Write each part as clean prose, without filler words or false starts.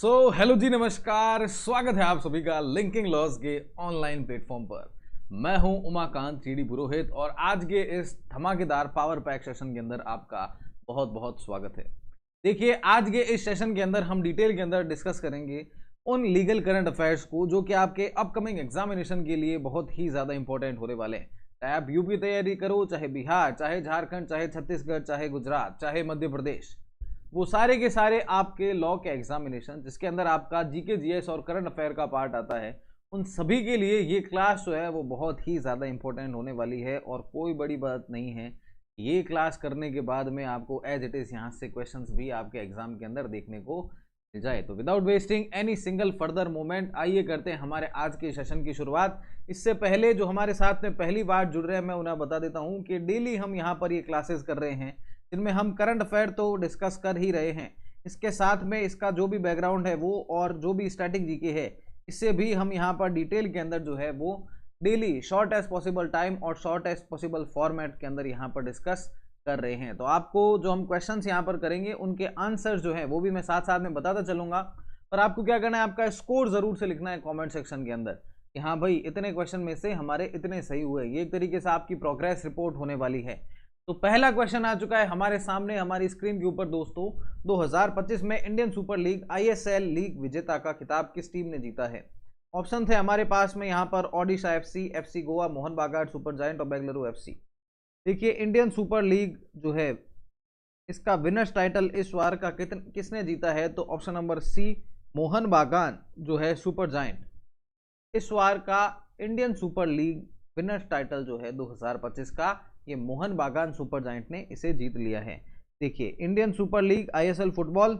Hello जी, नमस्कार। स्वागत है आप सभी का लिंकिंग लॉस के ऑनलाइन प्लेटफॉर्म पर। मैं हूं उमाकांत टीडी पुरोहित और आज के इस धमाकेदार पावर पैक सेशन के अंदर आपका बहुत बहुत स्वागत है। देखिए, आज के इस सेशन के अंदर हम डिटेल के अंदर डिस्कस करेंगे उन लीगल करंट अफेयर्स को जो कि आपके अपकमिंग एग्जामिनेशन के लिए बहुत ही ज़्यादा इंपॉर्टेंट होने वाले हैं। चाहे आप यूपी तैयारी करो, चाहे बिहार, चाहे झारखंड, चाहे छत्तीसगढ़, चाहे गुजरात, चाहे मध्य प्रदेश, वो सारे के सारे आपके लॉ के एग्जामिनेशन जिसके अंदर आपका जीके जीएस और करंट अफेयर का पार्ट आता है, उन सभी के लिए ये क्लास जो है वो बहुत ही ज़्यादा इंपॉर्टेंट होने वाली है। और कोई बड़ी बात नहीं है, ये क्लास करने के बाद में आपको एज इट इज़ यहाँ से क्वेश्चंस भी आपके एग्जाम के अंदर देखने को मिल जाए। तो without wasting any single further moment, आइए करते हैं हमारे आज के सेशन की शुरुआत। इससे पहले जो हमारे साथ में पहली बार जुड़ रहे हैं, मैं उन्हें बता देता हूँ कि डेली हम यहाँ पर ये क्लासेस कर रहे हैं जिनमें हम करंट अफेयर तो डिस्कस कर ही रहे हैं, इसके साथ में इसका जो भी बैकग्राउंड है वो और जो भी स्टैटिक जीके है, इससे भी हम यहाँ पर डिटेल के अंदर जो है वो daily short as possible time और शॉर्ट एज पॉसिबल फॉर्मेट के अंदर यहाँ पर डिस्कस कर रहे हैं। तो आपको जो हम क्वेश्चंस यहाँ पर करेंगे उनके आंसर्स जो है वो भी मैं साथ साथ में बताता चलूंगा। पर आपको क्या करना है, आपका स्कोर जरूर से लिखना है कॉमेंट सेक्शन के अंदर कि हाँ भाई, इतने क्वेश्चन में से हमारे इतने सही हुए। ये एक तरीके से आपकी प्रोग्रेस रिपोर्ट होने वाली है। तो पहला क्वेश्चन आ चुका है हमारे सामने हमारी स्क्रीन के ऊपर दोस्तों। 2025 में Indian super league ISL league विजेता का खिताब किस टीम ने जीता है? ऑप्शन थे हमारे पास में यहाँ पर ओडिशा एफसी, एफसी गोवा, मोहन बागान सुपर जायंट और बेंगलुरु एफसी। देखिए, इंडियन सुपर लीग जो है इसका विनर्स टाइटल इस बार का किसने जीता है? तो ऑप्शन नंबर सी, मोहन बागान जो है सुपर जायंट। इस बार का Indian super league winners title जो है 2025 का, ये मोहन बागान सुपर जायंट ने इसे जीत लिया है। देखिए, Indian super league ISL football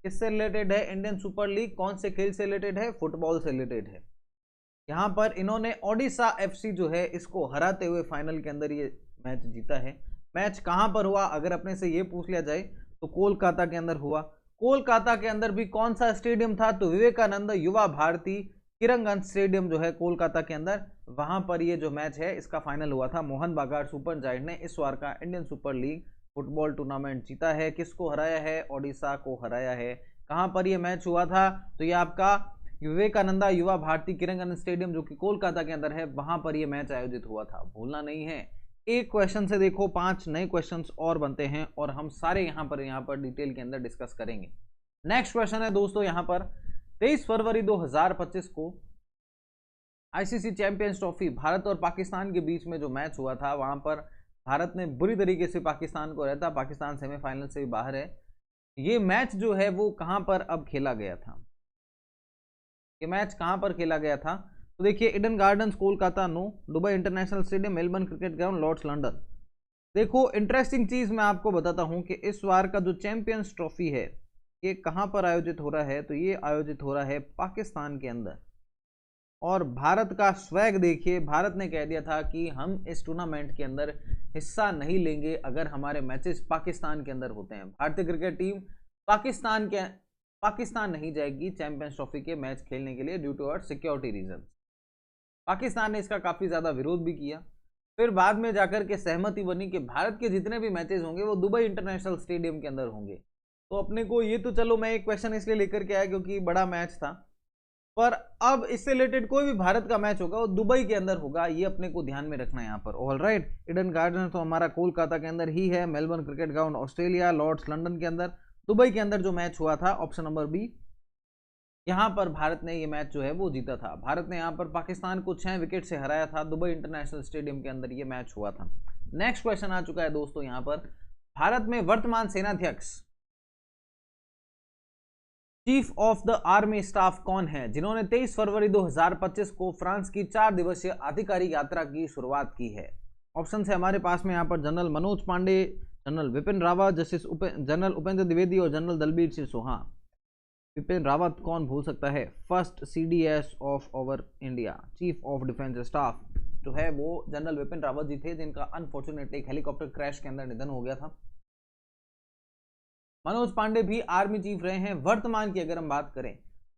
किससे रिलेटेड है? इंडियन सुपर लीग कौन से खेल से रिलेटेड है? फुटबॉल से रिलेटेड है। यहाँ पर इन्होंने ओडिशा एफसी जो है इसको हराते हुए फाइनल के अंदर ये मैच जीता है। मैच कहाँ पर हुआ अगर अपने से ये पूछ लिया जाए तो कोलकाता के अंदर हुआ। कोलकाता के अंदर भी कौन सा स्टेडियम था? तो विवेकानंद युवा भारती किरंगन स्टेडियम जो है कोलकाता के अंदर, वहां पर ये जो मैच है इसका फाइनल हुआ था। मोहन बागान सुपर जायंट ने इस बार का Indian super league football tournament जीता है। किसको हराया है? ओडिशा को हराया है। कहां पर ये मैच हुआ था? तो ये आपका विवेकानंदा युवा भारती किरंगन स्टेडियम जो कि कोलकाता के अंदर है, वहां पर यह मैच आयोजित हुआ था। भूलना नहीं है। एक क्वेश्चन से देखो 5 नए क्वेश्चन और बनते हैं और हम सारे यहाँ पर डिटेल के अंदर डिस्कस करेंगे। नेक्स्ट क्वेश्चन है दोस्तों यहाँ पर 23 फरवरी 2025 को आईसीसी चैंपियंस ट्रॉफी भारत और पाकिस्तान के बीच में जो मैच हुआ था, वहां पर भारत ने बुरी तरीके से पाकिस्तान को रहता। पाकिस्तान सेमीफाइनल से भी बाहर है। ये मैच जो है वो कहां पर अब खेला गया था? ये मैच कहां पर खेला गया था? तो देखिए, Eden Gardens Kolkata, no, Dubai International Stadium, Melbourne Cricket Ground, Lord's London. देखो, इंटरेस्टिंग चीज मैं आपको बताता हूं कि इस बार का जो चैंपियंस ट्रॉफी है ये कहां पर आयोजित हो रहा है? तो ये आयोजित हो रहा है पाकिस्तान के अंदर। और भारत का स्वैग देखिए, भारत ने कह दिया था कि हम इस टूर्नामेंट के अंदर हिस्सा नहीं लेंगे अगर हमारे मैचेस पाकिस्तान के अंदर होते हैं। भारतीय क्रिकेट टीम पाकिस्तान नहीं जाएगी चैंपियंस ट्रॉफी के मैच खेलने के लिए due to our security reason. Pakistan ने इसका काफी ज्यादा विरोध भी किया। फिर बाद में जाकर के सहमति बनी कि भारत के जितने भी मैचेस होंगे वो दुबई इंटरनेशनल स्टेडियम के अंदर होंगे। तो अपने को ये तो चलो, मैं एक क्वेश्चन इसलिए लेकर के आया क्योंकि बड़ा मैच था, पर अब इससे रिलेटेड कोई भी भारत का मैच होगा वो दुबई के अंदर होगा। ये अपने को ध्यान में रखना है यहाँ पर। ऑल राइट, ईडन गार्डन तो हमारा कोलकाता के अंदर ही है, Melbourne Cricket Ground Australia, Lord's London के अंदर, दुबई के अंदर जो मैच हुआ था ऑप्शन नंबर बी, यहाँ पर भारत ने ये मैच जो है वो जीता था। भारत ने यहाँ पर पाकिस्तान को 6 विकेट से हराया था। दुबई इंटरनेशनल स्टेडियम के अंदर ये मैच हुआ था। नेक्स्ट क्वेश्चन आ चुका है दोस्तों यहाँ पर, भारत में वर्तमान सेनाध्यक्ष chief of the army staff कौन है जिन्होंने 23 फरवरी 2025 को फ्रांस की 4 दिवसीय आधिकारिक यात्रा की शुरुआत की है? ऑप्शन है हमारे पास में यहाँ पर General Manoj Pande, General Vipin Rawat, General Upendra Dwivedi और जनरल दलबीर सिंह सोहा। विपिन रावत कौन भूल सकता है? First CDS of over India, chief of defence staff जो है वो जनरल विपिन रावत जी थे, जिनका अनफॉर्चुनेटली एक हेलीकॉप्टर क्रैश के अंदर निधन हो गया था। मनोज पांडे भी आर्मी चीफ रहे हैं। वर्तमान की अगर हम बात करें,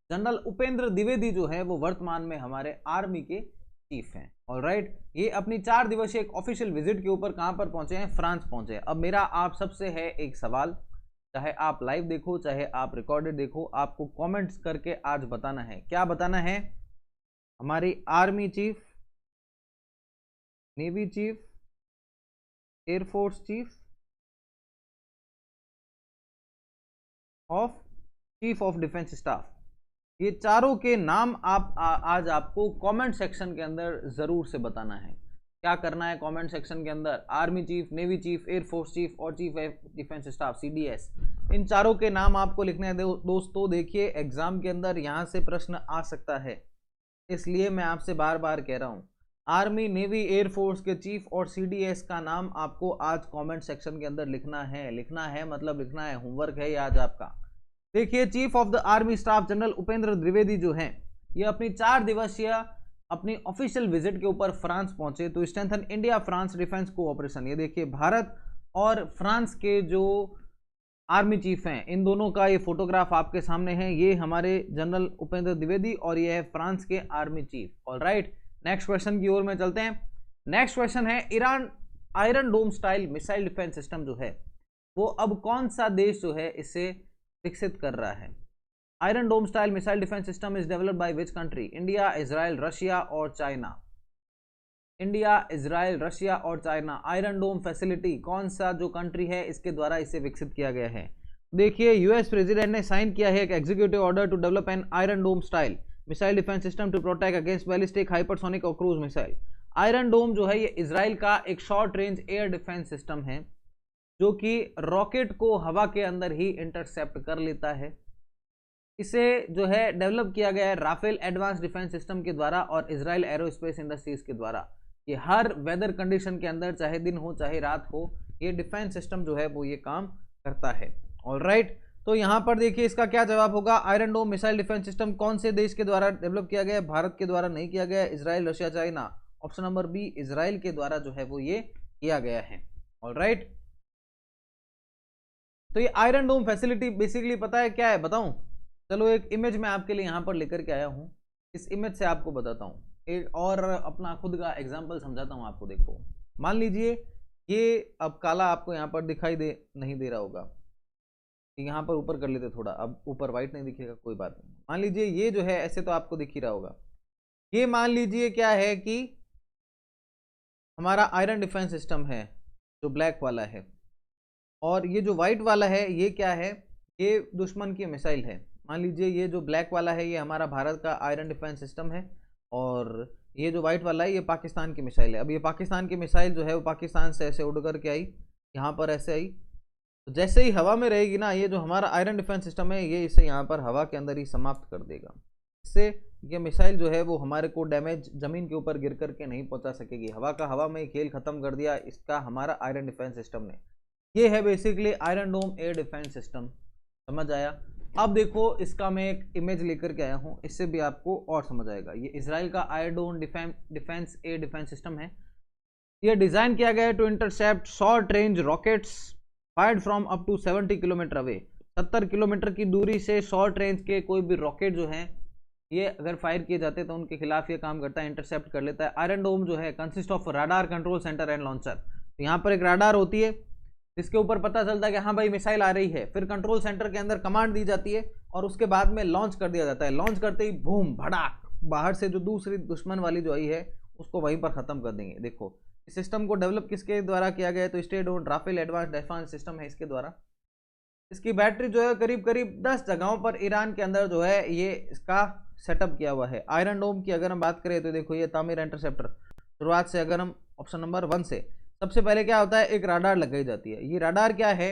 जनरल उपेंद्र द्विवेदी जो है वो वर्तमान में हमारे आर्मी के चीफ हैं। ऑलराइट, ये अपनी 4 दिवसीय एक ऑफिशियल विजिट के ऊपर कहां पर पहुंचे हैं? फ्रांस पहुंचे। अब मेरा आप सबसे है एक सवाल चाहे आप लाइव देखो चाहे आप रिकॉर्डेड देखो, आपको कमेंट्स करके आज बताना है। क्या बताना है? हमारी army chief, navy chief, air force chief of chief of defence staff, ये चारों के नाम आप आज आपको कमेंट सेक्शन के अंदर जरूर से बताना है। क्या करना है कमेंट सेक्शन के अंदर? Army chief, navy chief, air force chief और chief of defence staff CDS, इन चारों के नाम आपको लिखने हैं। दोस्तों देखिए, एग्जाम के अंदर यहां से प्रश्न आ सकता है, इसलिए मैं आपसे बार बार कह रहा हूं, आर्मी, नेवी, एयरफोर्स के चीफ और सीडीएस का नाम आपको आज कमेंट सेक्शन के अंदर लिखना है। लिखना है मतलब लिखना है, होमवर्क है ये आज आपका। देखिए, chief of the army staff general Upendra Dwivedi जो हैं, ये अपनी 4 दिवसीय अपनी ऑफिशियल विजिट के ऊपर फ्रांस पहुंचे तो strengthen India France defence cooperation. ये देखिए, भारत और फ्रांस के जो आर्मी चीफ हैं, इन दोनों का ये फोटोग्राफ आपके सामने है। ये हमारे जनरल उपेंद्र द्विवेदी और ये है फ्रांस के army chief. Alright, next question की ओर में चलते हैं। नेक्स्ट क्वेश्चन है, Iran iron Dome style missile defence system जो है, वो अब कौन सा देश जो है इसे विकसित कर रहा है? Iron Dome style missile defence system is developed by which country? India, Israel, Russia और चाइना। इंडिया, इजराइल, रशिया और चाइना। आयरन डोम फैसिलिटी कौन सा जो कंट्री है इसके द्वारा इसे विकसित किया गया है? देखिए, यूएस प्रेसिडेंट ने साइन किया है एक executive order to develop an Iron Dome style missile defence system to protect against ballistic, hypersonic और क्रूज मिसाइल। आयरन डोम जो है ये इजराइल का एक short range air defence system है जो कि रॉकेट को हवा के अंदर ही इंटरसेप्ट कर लेता है। इसे जो है डेवलप किया गया है राफेल एडवांस डिफेंस सिस्टम के द्वारा और इजराइल एरोस्पेस इंडस्ट्रीज के द्वारा। ये हर वेदर कंडीशन के अंदर, चाहे दिन हो चाहे रात हो, ये डिफेंस सिस्टम जो है वो ये काम करता है। ऑलराइट, तो यहां पर देखिए इसका क्या जवाब होगा। Iron Dome missile defence system कौन से देश के द्वारा डेवलप किया गया है? भारत के द्वारा नहीं किया गया है, Israel, Russia, China. Option number B, Israel के द्वारा जो है वो ये किया गया है। ऑलराइट, तो ये आयरन डोम फैसिलिटी बेसिकली पता है क्या है? बताऊं? चलो एक इमेज मैं आपके लिए यहां पर लेकर के आया हूं, इस इमेज से आपको बताता हूं, एक और अपना खुद का एग्जांपल समझाता हूं आपको। देखो, मान लीजिए ये अब काला आपको यहां पर दिखाई नहीं दे रहा होगा, यहां पर ऊपर कर लेते थोड़ा, अब ऊपर व्हाइट नहीं दिखेगा, कोई बात नहीं। मान लीजिए ये जो है ऐसे तो आपको दिख ही रहा होगा, ये मान लीजिए क्या है कि हमारा आयरन डिफेंस सिस्टम है जो ब्लैक वाला है, और ये जो व्हाइट वाला है ये क्या है? ये दुश्मन की मिसाइल है। मान लीजिए ये जो ब्लैक वाला है ये हमारा भारत का आयरन डिफेंस सिस्टम है, और ये जो व्हाइट वाला है ये पाकिस्तान की मिसाइल है। अब ये पाकिस्तान की मिसाइल जो है वो पाकिस्तान से ऐसे उड़ करके आई, यहाँ पर ऐसे आई, तो जैसे ही हवा में रहेगी ना, ये जो हमारा आयरन डिफेंस सिस्टम है ये इसे यहाँ पर हवा के अंदर ही समाप्त कर देगा। इससे ये मिसाइल जो है वो हमारे को डैमेज जमीन के ऊपर गिर करके नहीं पहुंचा सकेगी। हवा का हवा में खेल खत्म कर दिया इसका हमारा आयरन डिफेंस सिस्टम ने। ये है बेसिकली आयरन डोम एयर डिफेंस सिस्टम। समझ आया? अब देखो, इसका मैं एक इमेज लेकर के आया हूं, इससे भी आपको और समझ आएगा। ये इजराइल का Iron Dome defence air defence system है। ये डिजाइन किया गया है to intercept short range rockets fired from up to 70 kilometre away. 70 kilometre की दूरी से शॉर्ट रेंज के कोई भी रॉकेट जो हैं ये अगर फायर किए जाते हैं तो उनके खिलाफ ये काम करता है, इंटरसेप्ट कर लेता है। आयरन डोम जो है consist of radar, control centre and launcher. तो यहाँ पर एक राडार होती है जिसके ऊपर पता चलता है कि हाँ भाई मिसाइल आ रही है, फिर कंट्रोल सेंटर के अंदर कमांड दी जाती है और उसके बाद में लॉन्च कर दिया जाता है। लॉन्च करते ही बूम भड़ाक, बाहर से जो दूसरी दुश्मन वाली जो आई है उसको वहीं पर खत्म कर देंगे। देखो, इस सिस्टम को डेवलप किसके द्वारा किया गया है? तो state owned Rafael advanced defence system है इसके द्वारा। इसकी बैटरी जो है करीब करीब 10 जगहों पर ईरान के अंदर जो है ये इसका सेटअप किया हुआ है। आयरन डोम की अगर हम बात करें तो देखो, ये तामीर इंटरसेप्टर शुरुआत से अगर हम ऑप्शन नंबर 1 से, सबसे पहले क्या होता है? एक राडार लगाई जाती है। ये राडार क्या है?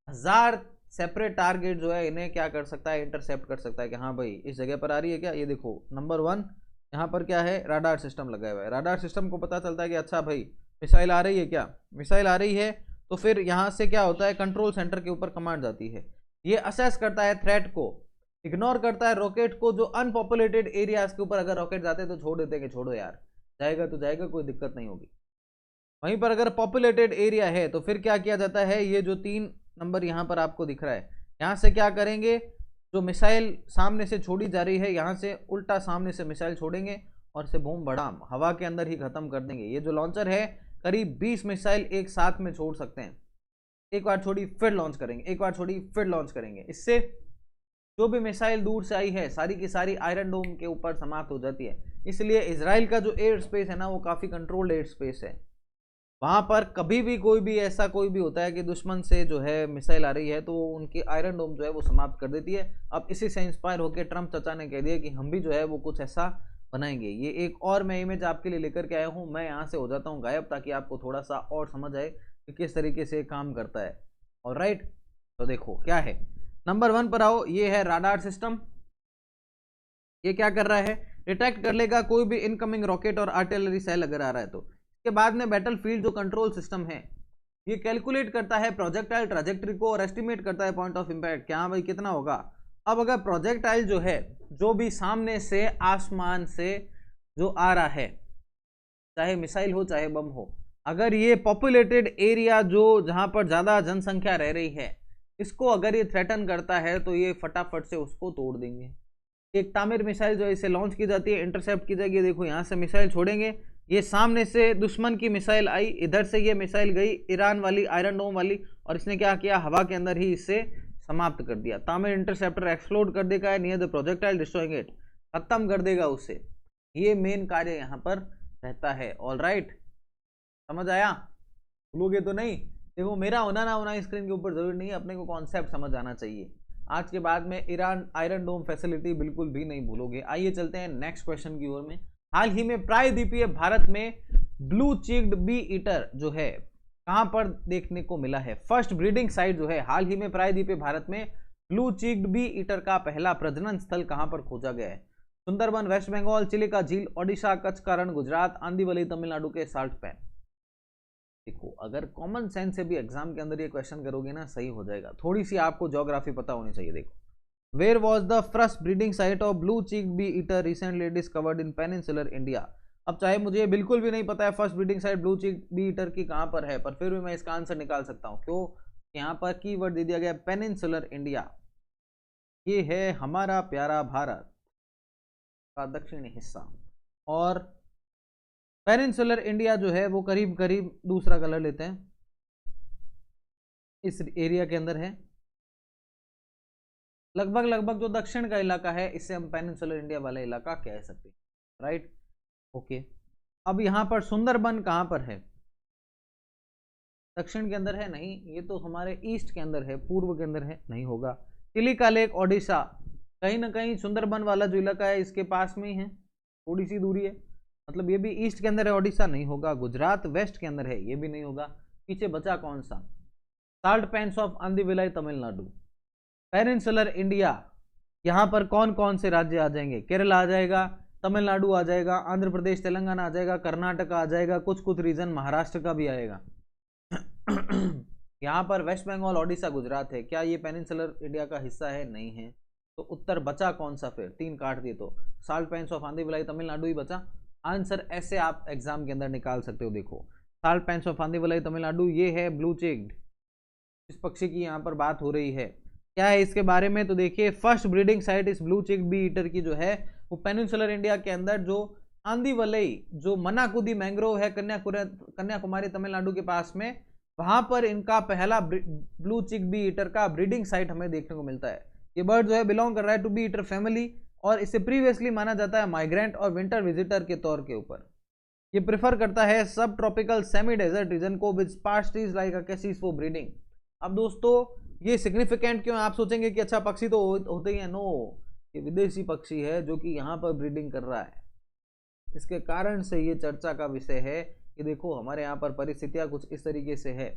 1000 सेपरेट टारगेट जो है इन्हें क्या कर सकता है? इंटरसेप्ट कर सकता है कि हाँ भाई इस जगह पर आ रही है क्या। ये देखो नंबर 1 यहाँ पर क्या है? राडार सिस्टम लगाया हुआ है। राडार सिस्टम को पता चलता है कि अच्छा भाई मिसाइल आ रही है क्या, मिसाइल आ रही है, तो फिर यहाँ से क्या होता है? कंट्रोल सेंटर के ऊपर कमांड जाती है। ये असेस करता है थ्रेट को, इग्नोर करता है रॉकेट को। जो अनपॉपुलेटेड एरियाज के ऊपर अगर रॉकेट जाते हैं तो छोड़ देते हैं कि छोड़ो यार, जाएगा तो जाएगा, कोई दिक्कत नहीं होगी। वहीं पर अगर पॉपुलेटेड एरिया है तो फिर क्या किया जाता है? ये जो 3 नंबर यहाँ पर आपको दिख रहा है, यहाँ से क्या करेंगे? जो मिसाइल सामने से छोड़ी जा रही है यहाँ से उल्टा सामने से मिसाइल छोड़ेंगे और इसे बूम बड़ाम हवा के अंदर ही खत्म कर देंगे। ये जो लॉन्चर है करीब 20 मिसाइल एक साथ में छोड़ सकते हैं। एक बार छोड़ी फिर लॉन्च करेंगे, एक बार छोड़ी फिर लॉन्च करेंगे। इससे जो भी मिसाइल दूर से आई है सारी की सारी आयरन डोम के ऊपर समाप्त हो जाती है। इसलिए इजराइल का जो एयर स्पेस है ना वो काफ़ी कंट्रोल्ड एयर स्पेस है। वहां पर कभी भी कोई भी ऐसा कोई भी होता है कि दुश्मन से जो है मिसाइल आ रही है तो उनकी आयरन डोम जो है वो समाप्त कर देती है। अब इसी से इंस्पायर होकर ट्रम्प चाचा ने कह दिया कि हम भी जो है वो कुछ ऐसा बनाएंगे। ये एक और मैं इमेज आपके लिए लेकर के आया हूँ। मैं यहाँ से हो जाता हूँ गायब ताकि आपको थोड़ा सा और समझ आए कि किस तरीके से काम करता है। और राइट, तो देखो क्या है, नंबर 1 पर आओ। ये है राडार सिस्टम। ये क्या कर रहा है, डिटेक्ट कर लेगा कोई भी इनकमिंग रॉकेट और आर्टिलरी सेल अगर आ रहा है तो। इसके बाद में बैटलफील्ड जो कंट्रोल सिस्टम है ये कैलकुलेट करता है प्रोजेक्टाइल ट्रैजेक्टरी को और एस्टिमेट करता है पॉइंट ऑफ इंपैक्ट, क्या भाई कितना होगा। अब अगर प्रोजेक्टाइल जो है जो भी सामने से आसमान से जो आ रहा है, चाहे मिसाइल हो चाहे बम हो, अगर ये पॉपुलेटेड एरिया जो जहां पर ज्यादा जनसंख्या रह रही है इसको अगर ये थ्रेटन करता है तो ये फटाफट से उसको तोड़ देंगे। एक तामिर मिसाइल जो है इसे लॉन्च की जाती है, इंटरसेप्ट की जाएगी। देखो यहाँ से मिसाइल छोड़ेंगे, ये सामने से दुश्मन की मिसाइल आई, इधर से ये मिसाइल गई ईरान वाली आयरन डोम वाली, और इसने क्या किया, हवा के अंदर ही इसे समाप्त कर दिया। तामिर इंटरसेप्टर एक्सप्लोड कर देगा near the projectile destroying it, खत्म कर देगा उसे। ये मेन कार्य यहाँ पर रहता है। ऑल राइट, समझ आया, भूलोगे तो नहीं। देखो मेरा होना ना होना स्क्रीन के ऊपर जरूरी नहीं है, अपने को कॉन्सेप्ट समझ आना चाहिए। आज के बाद में ईरान आयरन डोम फैसिलिटी बिल्कुल भी नहीं भूलोगे। आइए चलते हैं नेक्स्ट क्वेश्चन की ओर में। हाल ही में प्रायद्वीपीय भारत में ब्लू चिक्ड बी ईटर जो है कहां पर देखने को मिला है। फर्स्ट ब्रीडिंग साइट जो है हाल ही में प्रायद्वीपीय भारत में ब्लू चिक्ड बी ईटर का पहला प्रजनन स्थल कहां पर खोजा गया है। सुंदरबन, वेस्ट बंगाल, चिलिका झील, ओडिशा, कच्छ का रण, गुजरात, आंदीवली, तमिलनाडु के साल्ट पैन। देखो अगर कॉमन सेंस से भी एग्जाम के अंदर ये क्वेश्चन करोगे ना सही हो जाएगा। थोड़ी सी आपको ज्योग्राफी पता होनी चाहिए। देखो, where was the first breeding site of blue cheeked bee eater recently discovered in peninsular India. अब चाहे मुझे बिल्कुल भी नहीं पता है first breeding site blue cheeked bee eater की कहां पर है, पर फिर भी मैं इसका आंसर निकाल सकता हूं। क्यों, यहाँ पर कीवर्ड दे दिया गया पेनिनसुलर इंडिया। ये है हमारा प्यारा भारत का दक्षिणी हिस्सा, और पेनिनसुलर इंडिया जो है वो करीब करीब दूसरा कलर लेते हैं, इस एरिया के अंदर है। लगभग लगभग जो दक्षिण का इलाका है इसे हम पेनिनसुलर इंडिया वाला इलाका कह सकते हैं। Right, okay. अब यहां पर सुंदरबन कहां पर है, दक्षिण के अंदर है नहीं, ये तो हमारे ईस्ट के अंदर है, पूर्व के अंदर है, नहीं होगा। चिलिका लेक ओडिशा, कहीं ना कहीं सुंदरबन वाला जो इलाका है इसके पास में ही है, थोड़ी सी दूरी है, मतलब ये भी ईस्ट के अंदर है, ओडिशा नहीं होगा। गुजरात वेस्ट के अंदर है, ये भी नहीं होगा। पीछे बचा कौन सा, salt pans of Andivilai Tamil Nadu. Peninsular India, यहाँ पर कौन कौन से राज्य आ जाएंगे, केरला आ जाएगा, तमिलनाडु आ जाएगा, आंध्र प्रदेश तेलंगाना आ जाएगा, कर्नाटक आ जाएगा, कुछ कुछ रीजन महाराष्ट्र का भी आएगा। यहाँ पर वेस्ट बंगाल, ओडिशा, गुजरात है। क्या ये पेनिनसुलर इंडिया का हिस्सा है, नहीं है। तो उत्तर बचा कौन सा, फिर 3 काट दिए तो salt pans of Andivilai Tamil Nadu ही बचा। आंसर ऐसे आप एग्जाम के अंदर निकाल सकते हो। देखो salt pans of Andivilai Tamil Nadu, ये है ब्लू चिक्ड, इस पक्षी की यहाँ पर बात हो रही है। क्या है इसके बारे में, तो देखिए फर्स्ट ब्रीडिंग साइट इस ब्लू चिक्ड बी ईटर की जो है वो पेनिनसुलर इंडिया के अंदर जो आंदीवलई जो मनाकुदी मैंग्रोव है कन्याकुमारी तमिलनाडु के पास में, वहां पर इनका पहला ब्लू चिक्ड बी ईटर का ब्रीडिंग साइट हमें देखने को मिलता है। ये बर्ड जो है बिलोंग कर रहा है टू बी ईटर फैमिली, और इसे प्रीवियसली माना जाता है माइग्रेंट और विंटर विजिटर के तौर के ऊपर। ये प्रेफर करता है सब ट्रॉपिकल सेमी डेजर्ट रीजन को with sparse trees like acacias for breeding. अब दोस्तों ये सिग्निफिकेंट क्यों, आप सोचेंगे कि अच्छा पक्षी तो होते ही है, नो, ये विदेशी पक्षी है जो कि यहाँ पर ब्रीडिंग कर रहा है। इसके कारण से ये चर्चा का विषय है कि देखो हमारे यहाँ पर परिस्थितियाँ कुछ इस तरीके से है।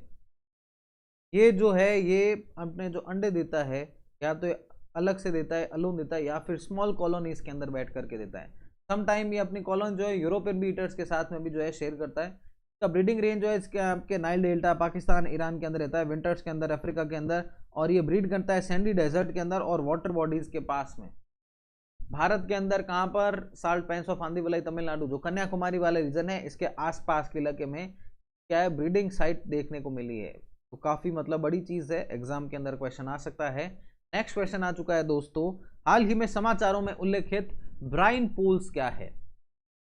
ये जो है ये अपने जो अंडे देता है या तो अलग से देता है, अलोन देता है, या फिर स्मॉल कॉलोनी इसके अंदर बैठ करके देता है। सम टाइम ये अपनी कॉलोनी जो है यूरोपियन बी ईटर्स के साथ में भी जो है शेयर करता है। इसका ब्रीडिंग रेंज जो है इसके आपके नाइल डेल्टा, पाकिस्तान, ईरान के अंदर रहता है, विंटर्स के अंदर अफ्रीका के अंदर, और ये ब्रीड करता है सैंडी डेजर्ट के अंदर और वाटर बॉडीज के पास में। भारत के अंदर कहाँ पर, साल्ट पैन्स ऑफ आंदीवलाई तमिलनाडु जो कन्याकुमारी वाले रीजन है इसके आसपास के इलाके में क्या है ब्रीडिंग साइट देखने को मिली है। तो काफी मतलब बड़ी चीज है, एग्जाम के अंदर क्वेश्चन आ सकता है। नेक्स्ट क्वेश्चन आ चुका है दोस्तों, हाल ही में समाचारों में उल्लेखित ब्राइन पूल्स क्या है।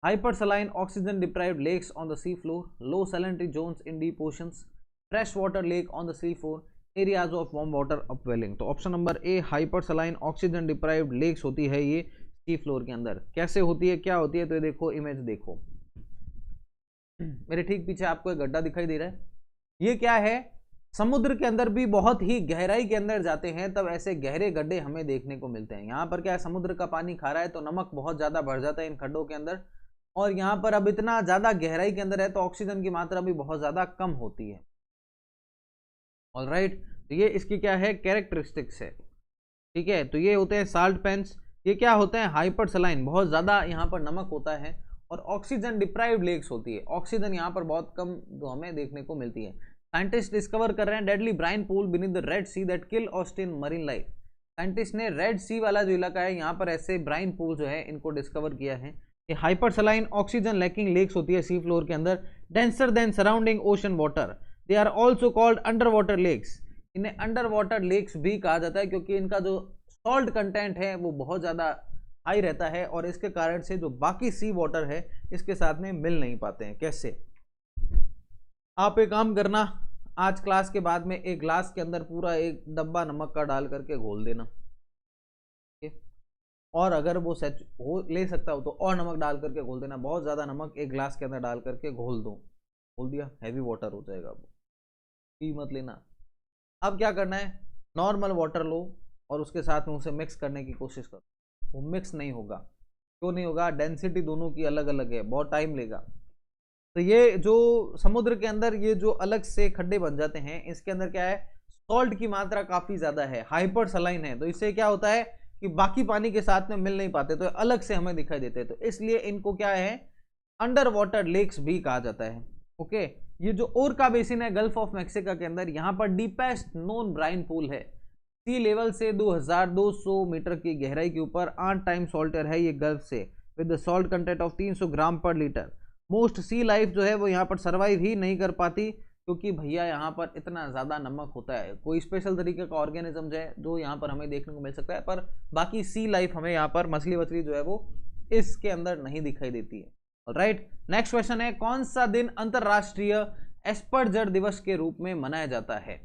Hypersaline oxygen deprived lakes on the sea floor, low salinity zones in deep oceans, fresh water lake on the sea floor, areas of warm water upwelling. तो option number A hyper saline oxygen deprived lakes होती है ये सी floor के अंदर। कैसे होती है, क्या होती है, तो ये देखो इमेज देखो, मेरे ठीक पीछे आपको एक गड्ढा दिखाई दे रहा है, ये क्या है, समुद्र के अंदर भी बहुत ही गहराई के अंदर जाते हैं तब ऐसे गहरे गड्ढे हमें देखने को मिलते हैं। यहाँ पर क्या है, समुद्र का पानी खा रहा है तो नमक बहुत ज्यादा बढ़ जाता है इन खड्डों के अंदर, और यहाँ पर अब इतना ज्यादा गहराई के अंदर है तो ऑक्सीजन की मात्रा भी बहुत ज्यादा कम होती है। ऑलराइट, तो ये इसकी क्या है, कैरेक्टरिस्टिक्स है। ठीक है, तो ये होते हैं साल्ट पेंस, ये क्या होते हैं, हाइपर सलाइन, बहुत ज्यादा यहाँ पर नमक होता है, और ऑक्सीजन डिप्राइव्ड लेक्स होती है, ऑक्सीजन यहाँ पर बहुत कम जो हमें देखने को मिलती है। साइंटिस्ट डिस्कवर कर रहे हैं deadly brine pool beneath the Red Sea that kill Austin marine life. Scientist ने रेड सी वाला जो इलाका है यहाँ पर ऐसे ब्राइन पूल जो है इनको डिस्कवर किया है। ये hyper saline oxygen lacking lakes होती है सी फ्लोर के अंदर, denser than surrounding ocean water, they are also called under water lakes. इन्हें अंडर वाटर लेक्स भी कहा जाता है क्योंकि इनका जो सॉल्ट कंटेंट है वो बहुत ज़्यादा हाई रहता है, और इसके कारण से जो बाकी सी वाटर है इसके साथ में मिल नहीं पाते हैं। कैसे, आप एक काम करना, आज क्लास के बाद में एक ग्लास के अंदर पूरा एक डब्बा नमक का डाल करके घोल देना, और अगर वो सच हो ले सकता हो तो और नमक डाल करके घोल देना, बहुत ज़्यादा नमक एक ग्लास के अंदर डाल करके घोल दो, घोल दिया, हैवी वाटर हो जाएगा, वो पी मत लेना। अब क्या करना है, नॉर्मल वाटर लो और उसके साथ में उसे मिक्स करने की कोशिश करो, वो मिक्स नहीं होगा। क्यों नहीं होगा, डेंसिटी दोनों की अलग अलग है, बहुत टाइम लेगा। तो ये जो समुद्र के अंदर ये जो अलग से खड्डे बन जाते हैं, इसके अंदर क्या है, सॉल्ट की मात्रा काफी ज्यादा है, हाइपर सलाइन है, तो इससे क्या होता है कि बाकी पानी के साथ में मिल नहीं पाते, तो अलग से हमें दिखाई देते हैं, तो इसलिए इनको क्या है, अंडर वाटर लेक्स भी कहा जाता है। ओके, ये जो ओरका बेसिन है गल्फ ऑफ मैक्सिको के अंदर, यहाँ पर डीपेस्ट नोन ब्राइन पूल है, सी लेवल से 2200 मीटर की गहराई के ऊपर 8 टाइम सॉल्टर है ये गल्फ से, with the salt content of 300 ग्राम पर लीटर। मोस्ट सी लाइफ जो है वो यहाँ पर सर्वाइव ही नहीं कर पाती क्योंकि भैया यहाँ पर इतना ज़्यादा नमक होता है। कोई स्पेशल तरीके का ऑर्गेनिज्म जो है जो यहाँ पर हमें देखने को मिल सकता है, पर बाकी सी लाइफ हमें यहाँ पर मछली वछली जो है वो इसके अंदर नहीं दिखाई देती है। राइट, नेक्स्ट क्वेश्चन है, कौन सा दिन अंतरराष्ट्रीय एस्पर्जर दिवस के रूप में मनाया जाता है?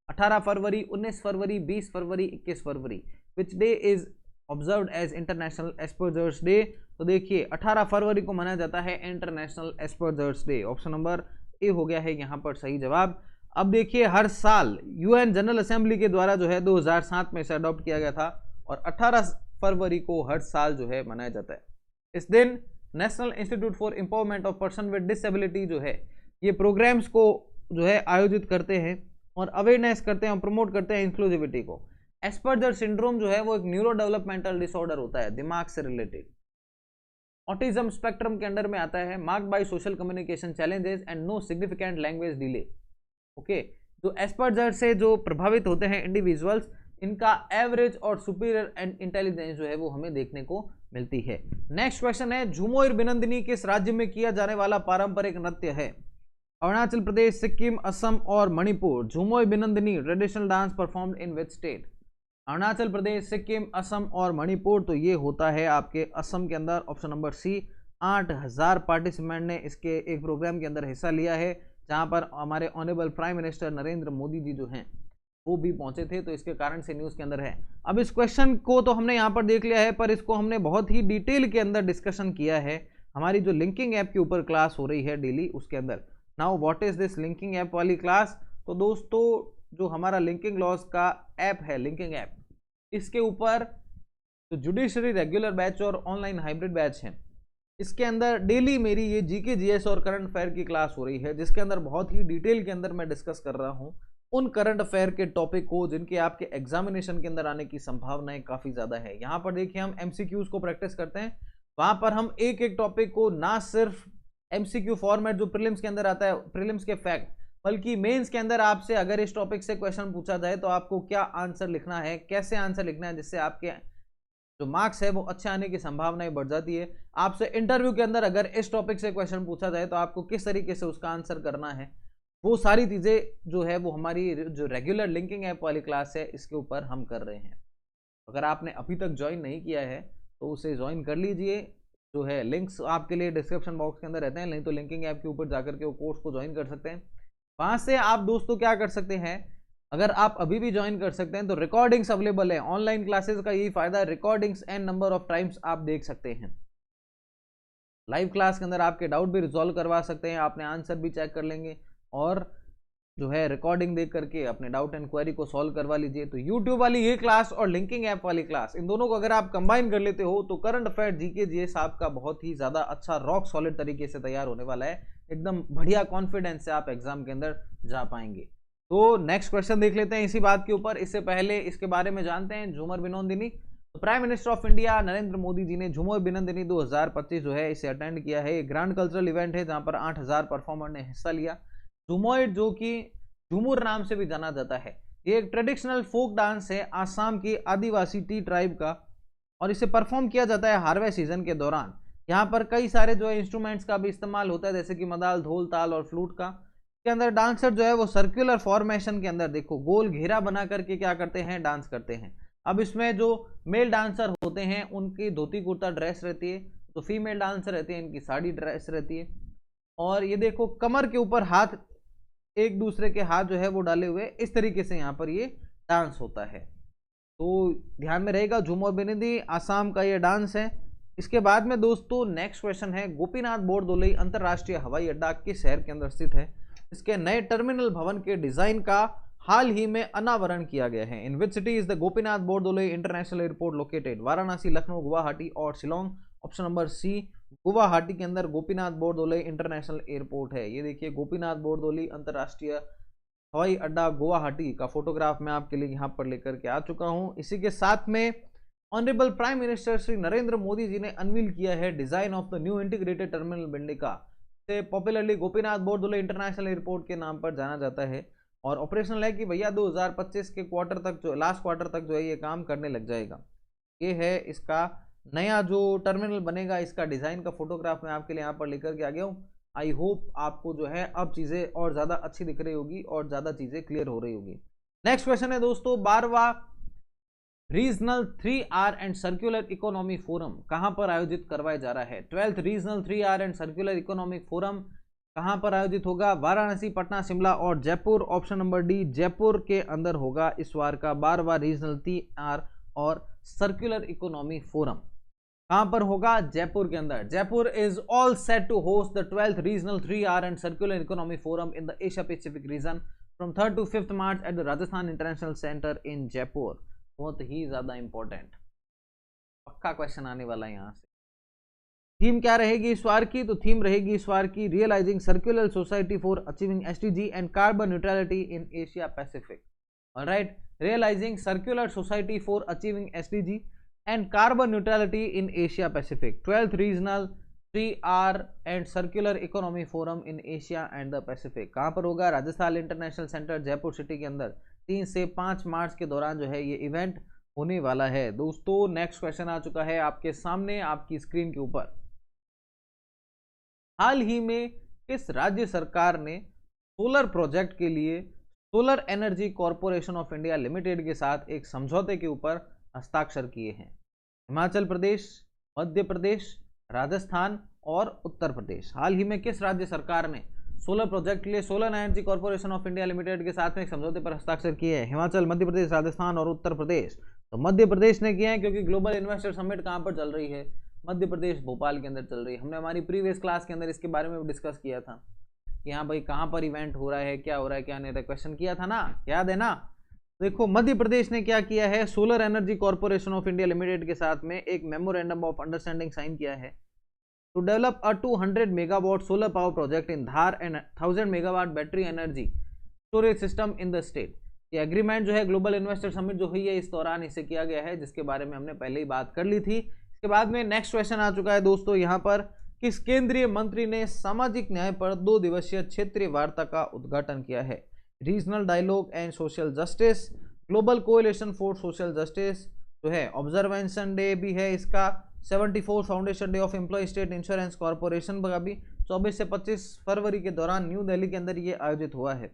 18 फरवरी, 19 फरवरी, 20 फरवरी, 21 फरवरी। Which day is observed as international Asperger's day? तो देखिए 18 फरवरी को मनाया जाता है international Asperger's day. Option number A हो गया है यहाँ पर सही जवाब। अब देखिए हर साल यूएन जनरल असेंबली के द्वारा जो है 2007 में इसे अडॉप्ट किया गया था और 18 फरवरी को हर साल जो है मनाया जाता है। इस दिन national institute for empowerment of person with disability जो है ये प्रोग्राम्स को जो है आयोजित करते हैं और अवेयरनेस करते हैं और प्रमोट करते हैं इंक्लूसिविटी को। एस्पर्जर सिंड्रोम जो है वो एक न्यूरो डेवलपमेंटल डिसऑर्डर होता है, दिमाग से रिलेटेड। ऑटिज्म स्पेक्ट्रम के अंडर में आता है, marked by social communication challenges and no significant language delay. Okay, जो एस्पर्जर से जो प्रभावित होते हैं इंडिविजुअल्स, इनका एवरेज और सुपीरियर एंड इंटेलिजेंस जो है वो हमें देखने को मिलती है। नेक्स्ट क्वेश्चन है, झूमोर बिनंदिनी किस राज्य में किया जाने वाला पारंपरिक नृत्य है? अरुणाचल प्रदेश, सिक्किम, असम और Manipur. Jhumoir Binodini traditional dance performed in which state? Arunachal Pradesh, Sikkim, Assam और मणिपुर। तो ये होता है आपके असम के अंदर, ऑप्शन नंबर सी। 8000 पार्टिसिपेंट ने इसके एक प्रोग्राम के अंदर हिस्सा लिया है जहां पर हमारे honourable prime minister Narendra Modi ji जो हैं वो भी पहुंचे थे, तो इसके कारण से न्यूज़ के अंदर है। अब इस क्वेश्चन को तो हमने यहाँ पर देख लिया है, पर इसको हमने बहुत ही डिटेल के अंदर डिस्कशन किया है हमारी जो लिंकिंग ऐप के ऊपर क्लास हो रही है डेली उसके अंदर। Now what is this linking app वाली क्लास? तो दोस्तों जो हमारा लिंकिंग लॉज का ऐप है, लिंकिंग ऐप, इसके ऊपर जो जुडिशरी रेगुलर बैच और ऑनलाइन हाइब्रिड बैच है, इसके अंदर डेली मेरी ये जीके जीएस और करंट अफेयर की क्लास हो रही है जिसके अंदर बहुत ही डिटेल के अंदर मैं डिस्कस कर रहा हूँ उन करंट अफेयर के टॉपिक को जिनके आपके एग्जामिनेशन के अंदर आने की संभावनाएं काफ़ी ज़्यादा है। यहाँ पर देखिए हम एमसीक्यूज को प्रैक्टिस करते हैं, वहाँ पर हम एक एक टॉपिक को ना सिर्फ एमसीक्यू फॉर्मेट जो प्रीलिम्स के अंदर आता है, प्रीलिम्स के फैक्ट, बल्कि मेंस के अंदर आपसे अगर इस टॉपिक से क्वेश्चन पूछा जाए तो आपको क्या आंसर लिखना है, कैसे आंसर लिखना है, जिससे आपके जो मार्क्स है वो अच्छे आने की संभावनाएं बढ़ जाती है। आपसे इंटरव्यू के अंदर अगर इस टॉपिक से क्वेश्चन पूछा जाए तो आपको किस तरीके से उसका आंसर करना है, वो सारी चीज़ें जो है वो हमारी जो रेगुलर लिंकिंग ऐप वाली क्लास है इसके ऊपर हम कर रहे हैं। अगर आपने अभी तक ज्वाइन नहीं किया है तो उसे ज्वाइन कर लीजिए, जो है लिंक्स आपके लिए डिस्क्रिप्शन बॉक्स के अंदर रहते हैं, नहीं तो लिंकिंग ऐप के ऊपर जाकर के वो कोर्स को ज्वाइन कर सकते हैं। वहां से आप दोस्तों क्या कर सकते हैं, अगर आप अभी भी ज्वाइन कर सकते हैं तो रिकॉर्डिंग्स अवेलेबल है। ऑनलाइन क्लासेस का यही फायदा है, recordings an number of times आप देख सकते हैं। लाइव क्लास के अंदर आपके डाउट भी रिजॉल्व करवा सकते हैं, आपने आंसर भी चेक कर लेंगे और जो है रिकॉर्डिंग देख करके अपने डाउट एंड क्वेरी को सॉल्व करवा लीजिए। तो यूट्यूब वाली ये क्लास और लिंकिंग ऐप वाली क्लास, इन दोनों को अगर आप कंबाइन कर लेते हो तो करंट अफेयर जीके जीएस आपका बहुत ही ज्यादा अच्छा रॉक सॉलिड तरीके से तैयार होने वाला है। एकदम बढ़िया कॉन्फिडेंस से आप एग्जाम के अंदर जा पाएंगे। तो नेक्स्ट क्वेश्चन देख लेते हैं इसी बात के ऊपर। इससे पहले इसके बारे में जानते हैं झूमर बिनोदिनी। तो prime minister of India Narendra Modi ji ने झूमर बिनोदिनी 2025 जो है इसे अटेंड किया है। एक ग्रैंड कल्चरल इवेंट है जहां पर 8000 परफॉर्मर ने हिस्सा लिया। झूमर जो कि झूमुर नाम से भी जाना जाता है, ये एक ट्रेडिशनल फोक डांस है आसाम की आदिवासी टी ट्राइब का, और इसे परफॉर्म किया जाता है हार्वेस्ट सीजन के दौरान। यहाँ पर कई सारे जो है इंस्ट्रूमेंट्स का भी इस्तेमाल होता है जैसे कि मदाल, ढोल, ताल और फ्लूट का। के अंदर डांसर जो है वो सर्कुलर फॉर्मेशन के अंदर देखो गोल घेरा बना करके क्या करते हैं, डांस करते हैं। अब इसमें जो मेल डांसर होते हैं उनकी धोती कुर्ता ड्रेस रहती है, तो फीमेल डांसर रहती है इनकी साड़ी ड्रेस रहती है। और ये देखो कमर के ऊपर हाथ, एक दूसरे के हाथ जो है वो डाले हुए, इस तरीके से यहाँ पर ये डांस होता है। तो ध्यान में रहेगा झूमर बिनोदी आसाम का ये डांस है। इसके बाद में दोस्तों नेक्स्ट क्वेश्चन है, गोपीनाथ बोरदोलई अंतरराष्ट्रीय हवाई अड्डा किस शहर के अंदर स्थित है? इसके नए टर्मिनल भवन के डिजाइन का हाल ही में अनावरण किया गया है। In which city is the Gopinath Bordoloi international airport located? Varanasi, Lucknow, Guwahati और Shillong. Option number C Guwahati के अंदर गोपीनाथ बोरदोलई इंटरनेशनल एयरपोर्ट है। ये देखिए गोपीनाथ बोरदोलई अंतरराष्ट्रीय हवाई अड्डा गुवाहाटी का फोटोग्राफ मैं आपके लिए यहाँ पर लेकर के आ चुका हूँ। इसी के साथ में honourable prime minister Shri Narendra Modi ji ने अनवील किया है design of the new integrated terminal building से popularly Gopinath Bordoloi international airport के नाम पर जाना जाता है। और ऑपरेशनल है कि भैया 2025 के क्वार्टर तक जो लास्ट क्वार्टर तक जो है ये काम करने लग जाएगा। ये है इसका नया जो टर्मिनल बनेगा, इसका डिजाइन का फोटोग्राफ मैं आपके लिए यहाँ पर लेकर के आ गया हूँ। आई होप आपको जो है अब चीजें और ज्यादा अच्छी दिख रही होगी और ज्यादा चीजें क्लियर हो रही होगी। नेक्स्ट क्वेश्चन है दोस्तों, 12वां regional 3R and circular economy forum कहां पर आयोजित करवाया जा रहा है? 12th regional 3R and circular economic forum कहां पर आयोजित होगा? वाराणसी, पटना, शिमला और Jaipur. Option number D Jaipur के अंदर होगा इस बार का 12वां रीजनल 3R और सर्कुलर इकोनॉमी फोरम। कहां पर होगा? जयपुर के अंदर। Jaipur is all set to host the 12th regional 3R and circular economy forum in the Asia Pacific region from 3rd to 5th March at the Rajasthan international centre in Jaipur. बहुत ही ज्यादा important पक्का question आने वाला है यहाँ से। थीम क्या रहेगी इस बार की? तो थीम रहेगी इस बार की realising circular society for achieving SDG and carbon neutrality in Asia Pacific. Alright, realising circular society for achieving SDG and carbon neutrality in Asia Pacific, 12th regional 3R and circular economy forum in Asia and the Pacific. कहां पर होगा? Rajasthan international centre Jaipur city के अंदर 3 से 5 मार्च के दौरान जो है ये इवेंट होने वाला है। दोस्तों नेक्स्ट क्वेश्चन आ चुका है आपके सामने आपकी स्क्रीन के ऊपर। हाल ही में किस राज्य सरकार ने सोलर प्रोजेक्ट के लिए solar energy corporation of India limited के साथ एक समझौते के ऊपर हस्ताक्षर किए हैं? हिमाचल प्रदेश, मध्य प्रदेश, राजस्थान और उत्तर प्रदेश। हाल ही में किस राज्य सरकार ने सोलर प्रोजेक्ट के लिए solar energy corporation of India limited के साथ में एक समझौते पर हस्ताक्षर किए हैं? हिमाचल, मध्य प्रदेश, राजस्थान और उत्तर प्रदेश। तो मध्य प्रदेश ने किया है क्योंकि ग्लोबल इन्वेस्टर समिट कहां पर चल रही है? मध्य प्रदेश भोपाल के अंदर चल रही है। हमने हमारी प्रीवियस क्लास के अंदर इसके बारे में डिस्कस किया था कि हाँ भाई कहां पर इवेंट हो रहा है, क्या हो रहा है, क्या नहीं, क्वेश्चन किया था ना, याद है ना? देखो मध्य प्रदेश ने क्या किया है, solar energy corporation of India limited के साथ में एक मेमोरेंडम ऑफ अंडरस्टैंडिंग साइन किया है to develop a 200 megawatt solar power project in Dhar and 1000 megawatt battery energy storage system in the state। ये एग्रीमेंट जो है ग्लोबल इन्वेस्टर समिट जो हुई है इस दौरान इसे किया गया है, जिसके बारे में हमने पहले ही बात कर ली थी। इसके बाद में नेक्स्ट क्वेश्चन आ चुका है दोस्तों यहाँ पर, किस केंद्रीय मंत्री ने सामाजिक न्याय पर 2 दिवसीय क्षेत्रीय वार्ता का उद्घाटन किया है? Regional dialogue and social justice, global coalition for social justice जो है, ऑब्जर्वेशन डे भी है इसका, 74 foundation day of employ state insurance corporation का भी 24 से 25 फरवरी के दौरान न्यू दिल्ली के अंदर ये आयोजित हुआ है।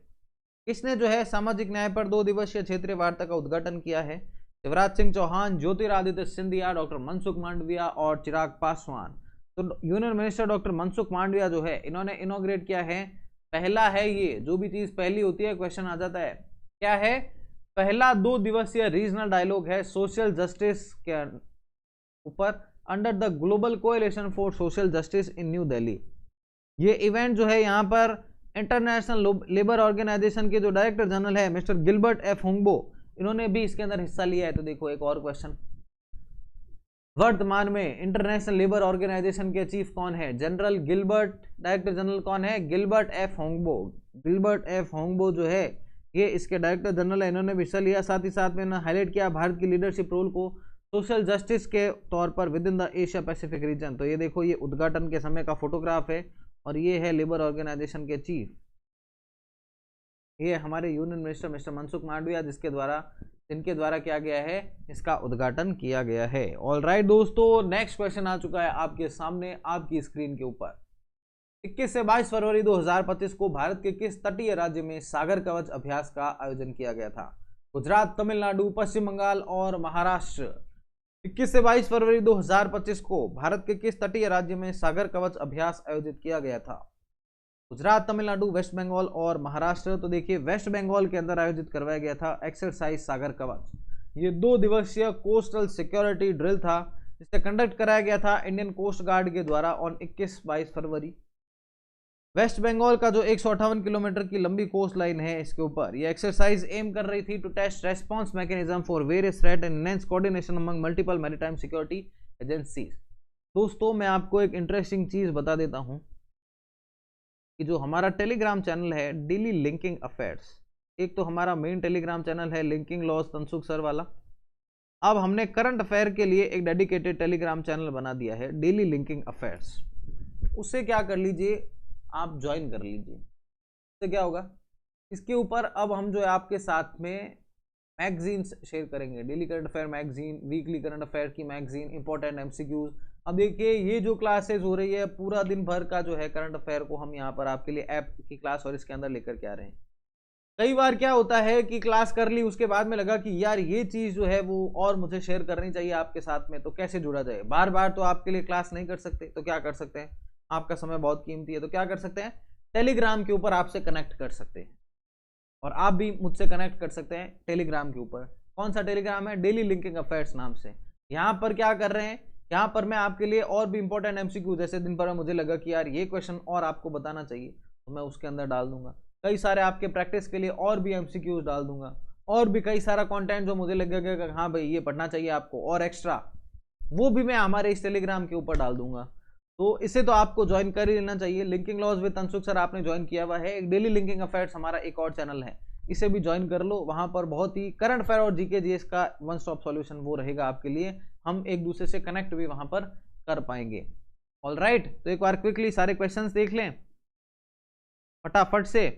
किसने जो है सामाजिक न्याय पर 2 दिवसीय क्षेत्रीय वार्ता का उद्घाटन किया है? शिवराज सिंह चौहान, ज्योतिरादित्य सिंधिया, डॉक्टर मनसुख मांडविया और चिराग पासवान। तो union minister doctor Mansukh Mandaviya जो है इन्होंने इनॉग्रेट किया है पहला है ये, जो भी चीज पहली होती है क्वेश्चन आ जाता है। क्या है? पहला 2 दिवसीय रीजनल डायलॉग है सोशल जस्टिस के ऊपर under the global coalition for social justice in new Delhi. ये इवेंट जो है यहाँ पर इंटरनेशनल लेबर ऑर्गेनाइजेशन के जो डायरेक्टर जनरल है मिस्टर गिलबर्ट एफ होंगबो, इन्होंने भी इसके अंदर हिस्सा लिया है। तो देखो एक और क्वेश्चन, वर्तमान में इंटरनेशनल लेबर ऑर्गेनाइजेशन के चीफ कौन है? जनरल गिलबर्ट, डायरेक्टर जनरल कौन है? Gilbert F Houngbo. Gilbert F Houngbo जो है ये इसके डायरेक्टर जनरल है, इन्होंने भी हिस्सा लिया। साथ ही साथ में हाईलाइट किया भारत की लीडरशिप रोल को सोशल जस्टिस के तौर पर with in the Asia Pacific reason. तो ये देखो ये उद्घाटन के समय का फोटोग्राफ है और ये है लेबर ऑर्गेनाइजेशन के चीफ, ये हमारे union minister mister Mansukh Mandaviya, जिनके द्वारा क्या गया है, इसका उद्घाटन किया गया है। ऑलराइट दोस्तों, नेक्स्ट क्वेश्चन आ चुका है आपके सामने आपकी स्क्रीन के ऊपर। 21 से 22 फरवरी 2025 को भारत के किस तटीय राज्य में सागर कवच अभ्यास का आयोजन किया गया था? गुजरात, तमिलनाडु, पश्चिम बंगाल और महाराष्ट्र। 21 से 22 फरवरी 2025 को भारत के किस तटीय राज्य में सागर कवच अभ्यास आयोजित किया गया था? गुजरात, तमिलनाडु, वेस्ट बंगाल और महाराष्ट्र। तो देखिए वेस्ट बंगाल के अंदर आयोजित करवाया गया था एक्सरसाइज सागर कवच। ये 2 दिवसीय कोस्टल सिक्योरिटी ड्रिल था, जिसे कंडक्ट कराया गया था इंडियन कोस्ट गार्ड के द्वारा ऑन 21-22 फरवरी। वेस्ट बंगाल का जो 158 किलोमीटर की लंबी कोस्ट लाइन है, इसके ऊपर ये एक्सरसाइज एम कर रही थी to test response mechanism for various threat and enhance coordination among multiple maritime security agencies. दोस्तों मैं आपको एक इंटरेस्टिंग चीज बता देता हूं कि जो हमारा टेलीग्राम चैनल है डेली लिंकिंग अफेयर्स, एक तो हमारा मेन टेलीग्राम चैनल है लिंकिंग लॉज तनसुख सर वाला, अब हमने करंट अफेयर के लिए एक डेडिकेटेड टेलीग्राम चैनल बना दिया है डेली लिंकिंग अफेयर्स। उससे क्या कर लीजिए, आप ज्वाइन कर लीजिए। इससे क्या होगा, इसके ऊपर अब हम जो है आपके साथ में मैगजीन्स शेयर करेंगे, daily current affair magazine, weekly current affair की मैगजीन, इंपॉर्टेंट एमसीक्यूज। अब देखिए ये जो क्लासेस हो रही है पूरा दिन भर का जो है करंट अफेयर को हम यहाँ पर आपके लिए ऐप की क्लास और इसके अंदर लेकर के आ रहे हैं। कई बार क्या होता है कि क्लास कर ली, उसके बाद में लगा कि यार ये चीज जो है वो और मुझे शेयर करनी चाहिए आपके साथ में, तो कैसे जुड़ा जाए? बार बार तो आपके लिए क्लास नहीं कर सकते, तो क्या कर सकते हैं, आपका समय बहुत कीमती है, तो क्या कर सकते हैं, टेलीग्राम के ऊपर आपसे कनेक्ट कर सकते हैं और आप भी मुझसे कनेक्ट कर सकते हैं टेलीग्राम के ऊपर। कौन सा टेलीग्राम है? डेली लिंकिंग अफेयर्स नाम से। यहाँ पर क्या कर रहे हैं, यहाँ पर मैं आपके लिए और भी इंपॉर्टेंट एमसीक्यू, जैसे दिन भर में मुझे लगा कि यार ये क्वेश्चन और आपको बताना चाहिए, तो मैं उसके अंदर डाल दूंगा। कई सारे आपके प्रैक्टिस के लिए और भी एमसीक्यूज डाल दूंगा, और भी कई सारा कंटेंट जो मुझे लगेगा कि हाँ भाई ये पढ़ना चाहिए आपको और एक्स्ट्रा, वो भी मैं हमारे इस टेलीग्राम के ऊपर डाल दूंगा। तो इसे तो आपको ज्वाइन कर ही लेना चाहिए। Linking laws with Tansukh sir आपने ज्वाइन किया हुआ है, एक डेली लिंकिंग अफेयर्स हमारा एक और चैनल है, इसे भी ज्वाइन कर लो। वहां पर बहुत ही करंट अफेयर और जीके जीएस का वन स्टॉप सॉल्यूशन वो रहेगा आपके लिए, हम एक दूसरे से कनेक्ट भी वहां पर कर पाएंगे। ऑलराइट, तो एक बार क्विकली सारे क्वेश्चंस देख लें फटाफट से।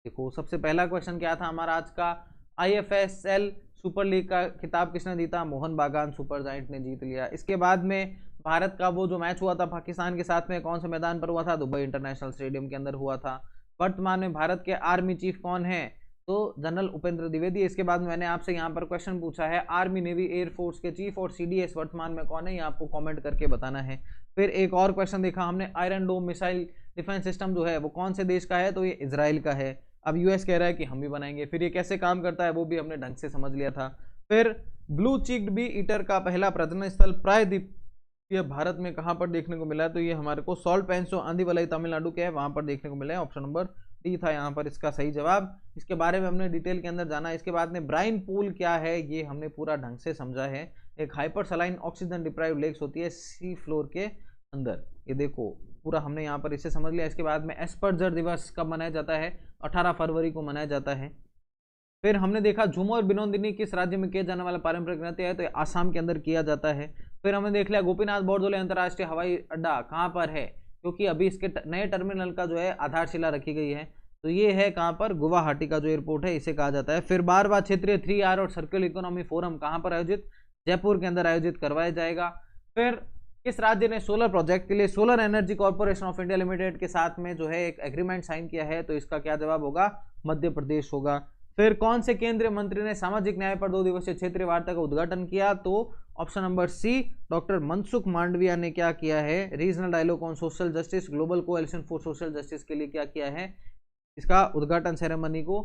देखो सबसे पहला क्वेश्चन क्या था हमारा आज का, आईएफएसएल सुपर लीग का खिताब किसने जीता? मोहन बागान सुपर जायंट ने जीत लिया। इसके बाद में भारत का वो जो मैच हुआ था पाकिस्तान के साथ में, कौन से मैदान पर हुआ था? दुबई इंटरनेशनल स्टेडियम के अंदर हुआ था। वर्तमान में भारत के आर्मी चीफ कौन है? तो जनरल उपेंद्र द्विवेदी। इसके बाद मैंने आपसे यहाँ पर क्वेश्चन पूछा है आर्मी नेवी एयरफोर्स के चीफ और सीडीएस वर्तमान में कौन है, ये आपको कमेंट करके बताना है। फिर एक और क्वेश्चन देखा हमने, Iron Dome missile defence system जो है वो कौन से देश का है? तो ये इजराइल का है। अब यूएस कह रहा है कि हम भी बनाएंगे, फिर ये कैसे काम करता है वो भी हमने ढंग से समझ लिया था। फिर ब्लू चिक्ड बी ईटर का पहला प्रजनन स्थल प्रायद्वीप ये भारत में कहाँ पर देखने को मिला है? तो ये हमारे को सॉल्ट पेंसो आंधीवलाई तमिलनाडु के है, वहां पर देखने को मिला है। ऑप्शन नंबर डी था यहाँ पर इसका सही जवाब। इसके बारे में हमने डिटेल के अंदर जाना। इसके बाद में ब्राइन पूल क्या है ये हमने पूरा ढंग से समझा है। एक hyper saline oxygen deprive lakes होती है सी फ्लोर के अंदर, ये देखो पूरा हमने यहाँ पर इसे समझ लिया। इसके बाद में एस्पर्जर दिवस कब मनाया जाता है? 18 फरवरी को मनाया जाता है। फिर हमने देखा झूमर और बिनोदिनी किस राज्य में किया जाने वाला पारंपरिक नृत्य है? तो आसाम के अंदर किया जाता है। फिर हमने देख लिया गोपीनाथ बोरदोले अंतर्राष्ट्रीय हवाई अड्डा कहाँ पर है, क्योंकि अभी इसके नए टर्मिनल का जो है आधारशिला रखी गई है। तो ये है कहाँ पर? गुवाहाटी का जो एयरपोर्ट है इसे कहा जाता है। फिर 12वां क्षेत्रीय 3R और सर्कुलर इकोनॉमी फोरम कहाँ पर आयोजित? जयपुर के अंदर आयोजित करवाया जाएगा। फिर किस राज्य ने सोलर प्रोजेक्ट के लिए solar energy corporation of India limited के साथ में जो है एक एग्रीमेंट साइन किया है? तो इसका क्या जवाब होगा? मध्य प्रदेश होगा। फिर कौन से केंद्रीय मंत्री ने सामाजिक न्याय पर 2 दिवसीय क्षेत्रीय वार्ता का उद्घाटन किया? तो option number C, doctor Mansukh Mandaviya ने क्या किया है, regional dialogue on social justice, global coalition for social justice के लिए क्या किया है, इसका उद्घाटन सेरेमनी को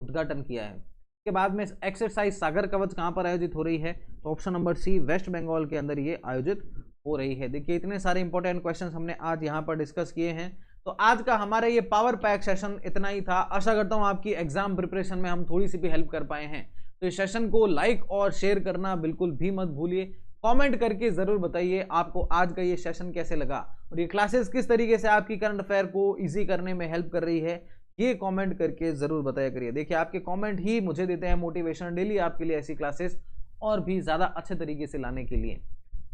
उद्घाटन किया है। के बाद में एक्सरसाइज सागर कवच कहां पर आयोजित हो रही है, तो option number C, West Bengal के अंदर ये आयोजित हो रही है। देखिए इतने सारे इंपॉर्टेंट क्वेश्चंस हमने आज यहां पर डिस्कस किए हैं। तो आज का हमारा ये पावर पैक सेशन इतना ही था। आशा करता हूं आपकी एग्जाम प्रिपरेशन में हम थोड़ी सी भी हेल्प कर पाए हैं। तो इस सेशन को लाइक और शेयर करना बिल्कुल भी मत भूलिए। कमेंट करके जरूर बताइए आपको आज का ये सेशन कैसे लगा और ये क्लासेस किस तरीके से आपकी करंट अफेयर को इजी करने में हेल्प कर रही है, ये कमेंट करके जरूर बताया करिए। देखिए आपके कमेंट ही मुझे देते हैं मोटिवेशन डेली आपके लिए ऐसी क्लासेस और भी ज्यादा अच्छे तरीके से लाने के लिए।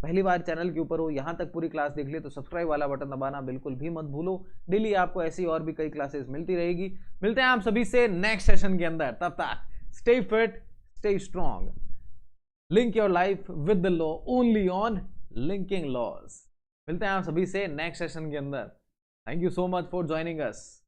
पहली बार चैनल के ऊपर हो, यहां तक पूरी क्लास देख ले तो सब्सक्राइब वाला बटन दबाना बिल्कुल भी मत भूलो। डेली आपको ऐसी और भी कई क्लासेस मिलती रहेगी। मिलते हैं आप सभी से नेक्स्ट सेशन के अंदर। तब तक stay fit, stay strong, link your life with the law only on linking laws. मिलते हैं आप सभी से नेक्स्ट सेशन के अंदर। Thank you so much for joining us.